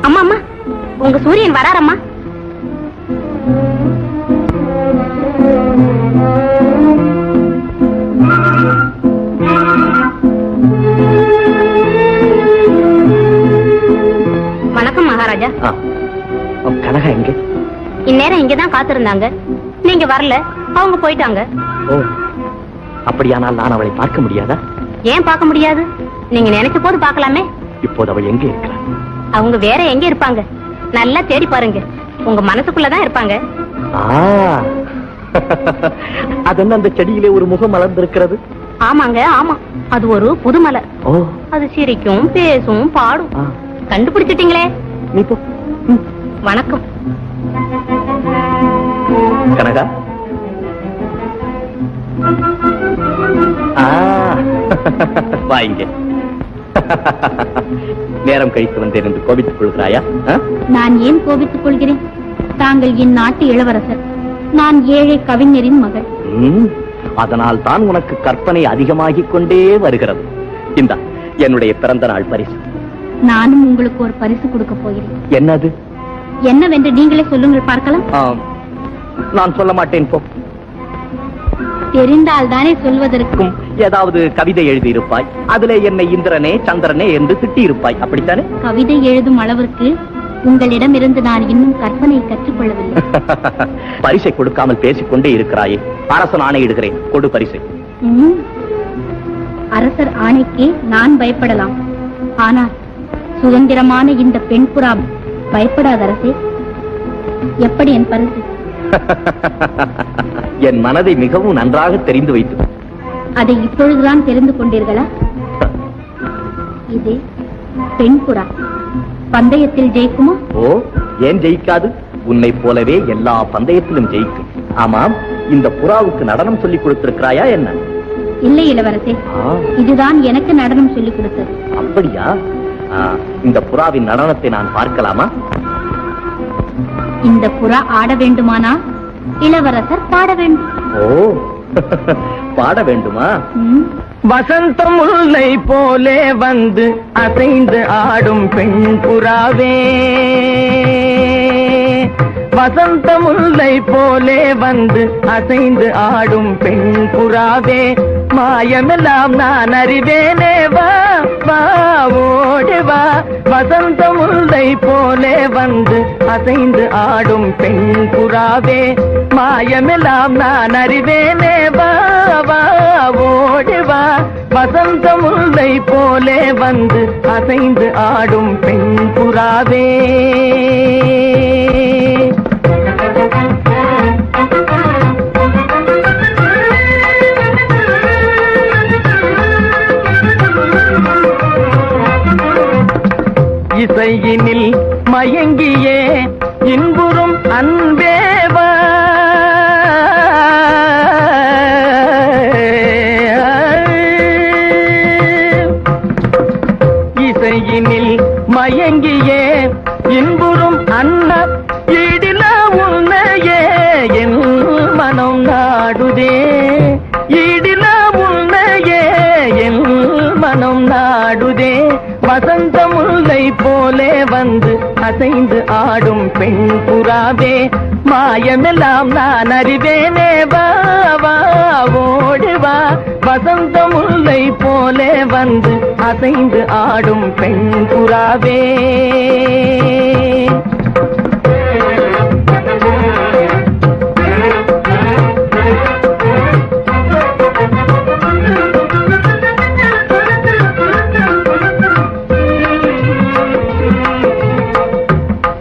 அம்மா அம்மா, உங்க சூரியன் வராரம்மா. வணக்கம் மகாராஜா. கனகா எங்க? இந்நேரம் இங்கதான் காத்திருந்தாங்க. நீங்க வரல, அவங்க போயிட்டாங்க. ஓ, அப்படியானால் நான் அவளை பார்க்க முடியாதா? ஏன் பார்க்க முடியாது? நீங்க நினைச்ச போது பார்க்கலாமே. இப்போது அவள் எங்கே இருக்கிறார்? அவங்க வேற எங்க இருப்பாங்க? நல்லா தேடி பாருங்க, உங்க மனசுக்குள்ளதான் இருப்பாங்க. அதென்ன அந்த செடியிலே ஒரு முகம் மலர்ந்திருக்கிறது? ஆமாங்க, ஆமா, அது ஒரு புது மலர். ஓ, அது சிரிக்கும், பேசும், பாடும். கண்டுபிடிச்சிட்டீங்களே. நீ போ. வணக்கம் கனகா. வாங்க. நேரம் கழித்து வந்தேன் என்று கோபித்துக் கொள்கிறாயா? நான் ஏன் கோபித்துக் கொள்கிறேன்? தாங்கள் என் நாட்டு இளவரசர், நான் ஏழை கவிஞரின் மகள். அதனால் தான் உனக்கு கற்பனை அதிகமாகிக் கொண்டே வருகிறது. இந்த என்னுடைய பிறந்த நாள் பரிசு. நானும் உங்களுக்கு ஒரு பரிசு கொடுக்க போகிறேன். என்னது? என்னவென்று நீங்களே சொல்லுங்கள் பார்க்கலாம். நான் சொல்ல மாட்டேன், போ. தெரிந்தால் தானே சொல்வதற்கும். ஏதாவது கவிதை எழுதி இருப்பாய், அதிலே என்னை இந்திரனே சந்திரனே என்று திட்டி இருப்பாய், அப்படித்தானே? கவிதை எழுதும் அளவிற்கு உங்களிடமிருந்து நான் இன்னும் கற்பனை கற்றுக்கொள்ளவில்லை. பரிசை கொடுக்காமல் பேசிக்கொண்டே இருக்கிறாயே. அரசன் ஆணையிடுகிறேன், கொடு பரிசை. அரசர் ஆணைக்கு நான் பயப்படலாம், ஆனால் சுதந்திரமான இந்த பெண் புறா பயப்படாத அரசே. எப்படி என் பரிசு? என் மனதை மிகவும் நன்றாக தெரிந்து வைத்து. அதை இப்பொழுதுதான் தெரிந்து கொண்டீர்களா? இது பெண் புறா பந்தயத்தில் ஜெயிக்குமா? ஓ, ஏன் ஜெயிக்காது? உன்னை போலவே எல்லா பந்தயத்திலும் ஜெயிக்கும். ஆமாம், இந்த புறாவுக்கு நடனம் சொல்லிக் கொடுத்திருக்கிறாயா என்ன? இல்லை இளவரசே, இதுதான் எனக்கு நடனம் சொல்லிக் கொடுத்தது. அப்படியா? இந்த புறாவின் நடனத்தை நான் பார்க்கலாமா? இந்த புறா ஆட வேண்டுமானா இளவரசர் பாட வேண்டும். ஓ, பாட வேண்டுமா? வசந்த முல்லை போலே வந்து அசைந்து ஆடும் பெண் புறாவே, வசந்த முல்லை போலே வந்து அசைந்து ஆடும் பெண் புறாவே, மாயமெல்லாம் நான் அறிவேனே, வா வா ஓடி வா. வசந்த முல்லை போலே வந்து அசைந்து ஆடும் பெண் புறாவே, மாயமெல்லாம் நான் அறிவேனே, வா வா ஓடி வா. வசந்த முல்லை போலே வந்து அசைந்து ஆடும் பெண் புறாவே. இசையினில் மயங்கியே இன்புறும் அன்பேவா, இசையினில் மயங்கியே இன்புறும் அன்ன ஈடில உன்னையே என் மனம் நாடுதே, ஈடில உன்னையே என் மனம் நாடுதே. வசந்த முல்லை போலே வந்து அசைந்து ஆடும் பெண் புறாவே, மாயமெல்லாம் நான் அறிவேனே, வா வா ஓடி வா. வசந்த முல்லை போலே வந்து அசைந்து ஆடும் பெண் புறாவே.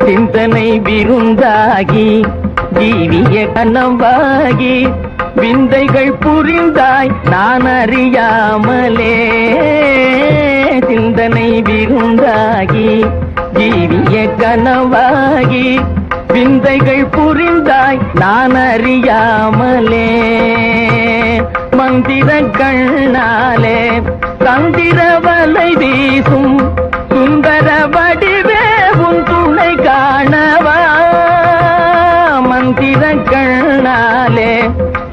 சிந்தனை விருந்தாகி ஜீவிய கனவாகி விந்தைகள் புரிந்தாய் நான் அறியாமலே, சிந்தனை விருந்தாகி ஜீவிய கனவாகி விந்தைகள் புரிந்தாய் நான் அறியாமலே, மந்திர கண்ணாலே தந்திர வலை வீசும் சுந்தர வடிவே உன் துணை காணவா, மந்திர கண்ணாலே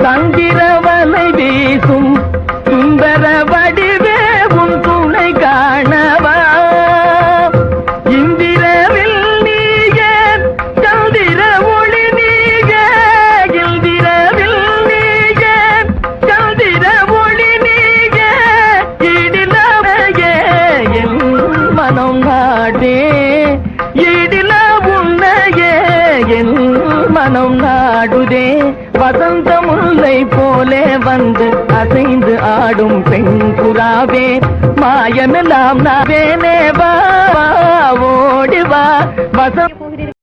தந்திர வலை வீசும் சுந்தர வடிவே உன் துணை காணவா. ஈடில உன்னையே என் மனம் நாடுதே வசந்த முல்லை போலே வந்து அசைந்து ஆடும் பெண் புறாவே மாயமெல்லாம் நாவேனே வா ஓடிவா வசந்த